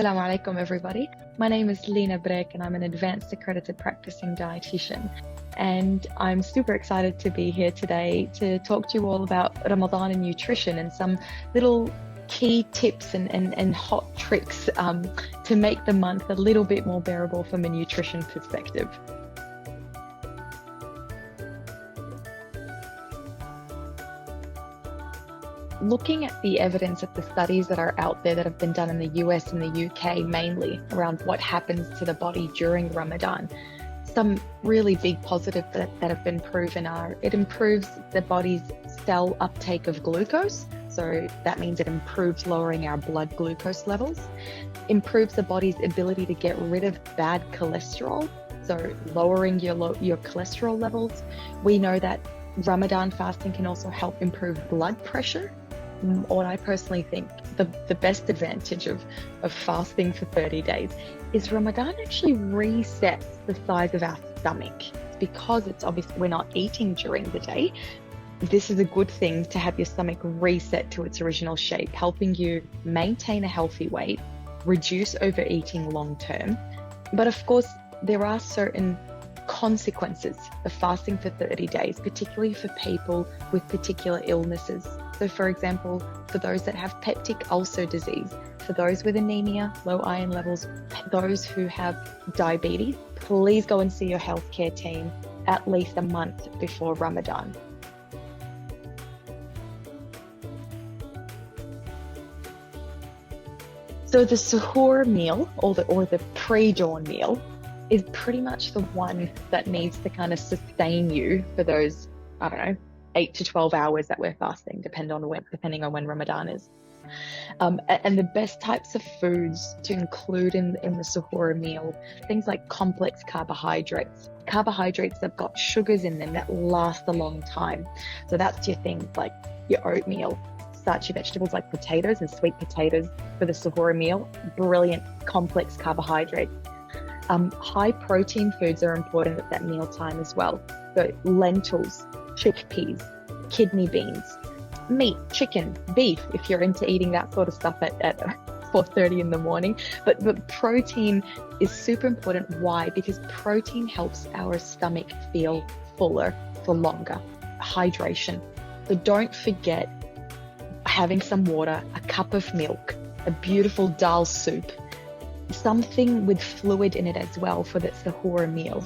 Assalamu alaikum, everybody. My name is Lina Breik and I'm an advanced accredited practicing dietitian. And I'm super excited to be here today to talk to you all about Ramadan and nutrition and some little key tips and hot tricks to make the month a little bit more bearable from a nutrition perspective. Looking at the evidence of the studies that are out there that have been done in the US and the UK mainly around what happens to the body during Ramadan, some really big positives that have been proven are it improves the body's cell uptake of glucose. So that means it improves lowering our blood glucose levels, improves the body's ability to get rid of bad cholesterol, so lowering your cholesterol levels. We know that Ramadan fasting can also help improve blood pressure. What I personally think the best advantage of fasting for 30 days is Ramadan actually resets the size of our stomach. It's because it's obviously we're not eating during the day. This is a good thing to have your stomach reset to its original shape, helping you maintain a healthy weight, reduce overeating long term. But of course, there are certain consequences of fasting for 30 days, particularly for people with particular illnesses. So for example, for those that have peptic ulcer disease, for those with anemia, low iron levels, those who have diabetes, please go and see your healthcare team at least a month before Ramadan. So the suhoor meal or the pre-dawn meal is pretty much the one that needs to kind of sustain you for those, 8 to 12 hours that we're fasting, depending on when Ramadan is. And the best types of foods to include in the suhoor meal, things like complex carbohydrates that have got sugars in them that last a long time. So that's your things like your oatmeal, starchy vegetables like potatoes and sweet potatoes for the suhoor meal, brilliant complex carbohydrates. High protein foods are important at that meal time as well. So lentils, chickpeas, kidney beans, meat, chicken, beef, if you're into eating that sort of stuff at 4:30 in the morning. But protein is super important. Why? Because protein helps our stomach feel fuller for longer. Hydration. So don't forget having some water, a cup of milk, a beautiful dal soup, something with fluid in it as well for the suhoor meal,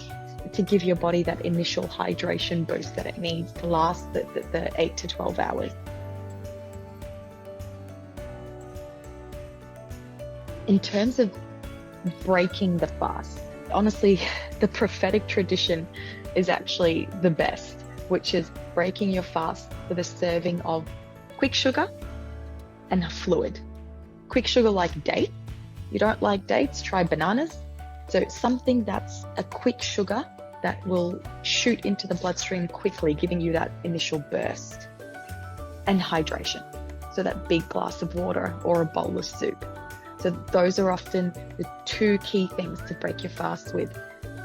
to give your body that initial hydration boost that it needs to last the 8 to 12 hours. In terms of breaking the fast, honestly, the prophetic tradition is actually the best, which is breaking your fast with a serving of quick sugar and fluid. Quick sugar like dates. You don't like dates, try bananas. So something that's a quick sugar that will shoot into the bloodstream quickly, giving you that initial burst. And hydration. So that big glass of water or a bowl of soup. So those are often the two key things to break your fast with.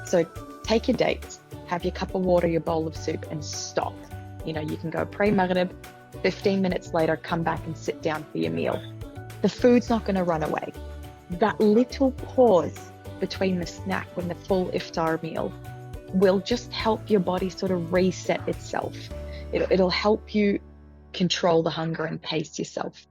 So take your dates, have your cup of water, your bowl of soup, and stop. You can go pray Maghrib, 15 minutes later, come back and sit down for your meal. The food's not going to run away. That little pause between the snack and the full Iftar meal will just help your body sort of reset itself. It'll help you control the hunger and pace yourself.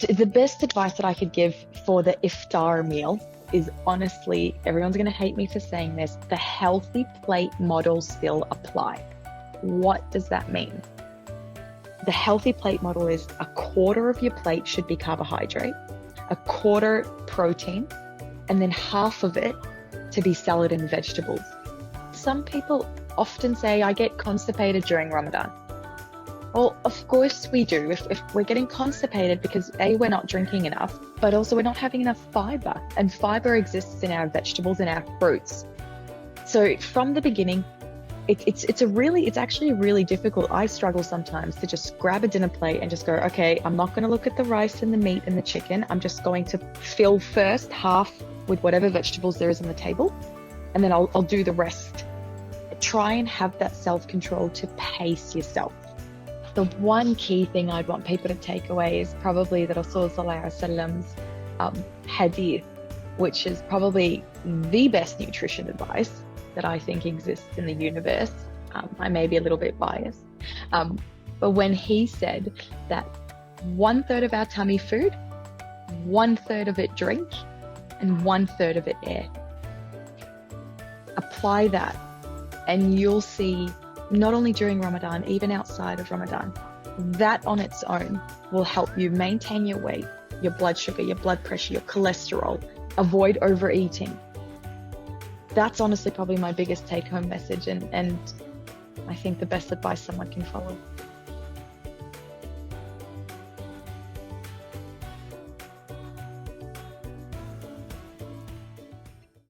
The best advice that I could give for the Iftar meal is, honestly, everyone's going to hate me for saying this, the healthy plate model still apply. What does that mean? The healthy plate model is a quarter of your plate should be carbohydrate, a quarter protein, and then half of it to be salad and vegetables. Some people often say, I get constipated during Ramadan. Well, of course we do. If we're getting constipated because A, we're not drinking enough, but also we're not having enough fiber, and fiber exists in our vegetables and our fruits. So from the beginning, it's actually really difficult. I struggle sometimes to just grab a dinner plate and just go, okay, I'm not going to look at the rice and the meat and the chicken. I'm just going to fill first half with whatever vegetables there is on the table, and then I'll do the rest. Try and have that self-control to pace yourself. the one key thing I'd want people to take away is probably the Rasul Sallallahu Alaihi Wasallam's hadith, which is probably the best nutrition advice that I think exists in the universe. I may be a little bit biased, but when he said that 1/3 of our tummy food, 1/3 of it drink, and 1/3 of it air. Apply that and you'll see, not only during Ramadan, even outside of Ramadan, that on its own will help you maintain your weight, your blood sugar, your blood pressure, your cholesterol, avoid overeating. That's honestly probably my biggest take-home message, and I think the best advice someone can follow.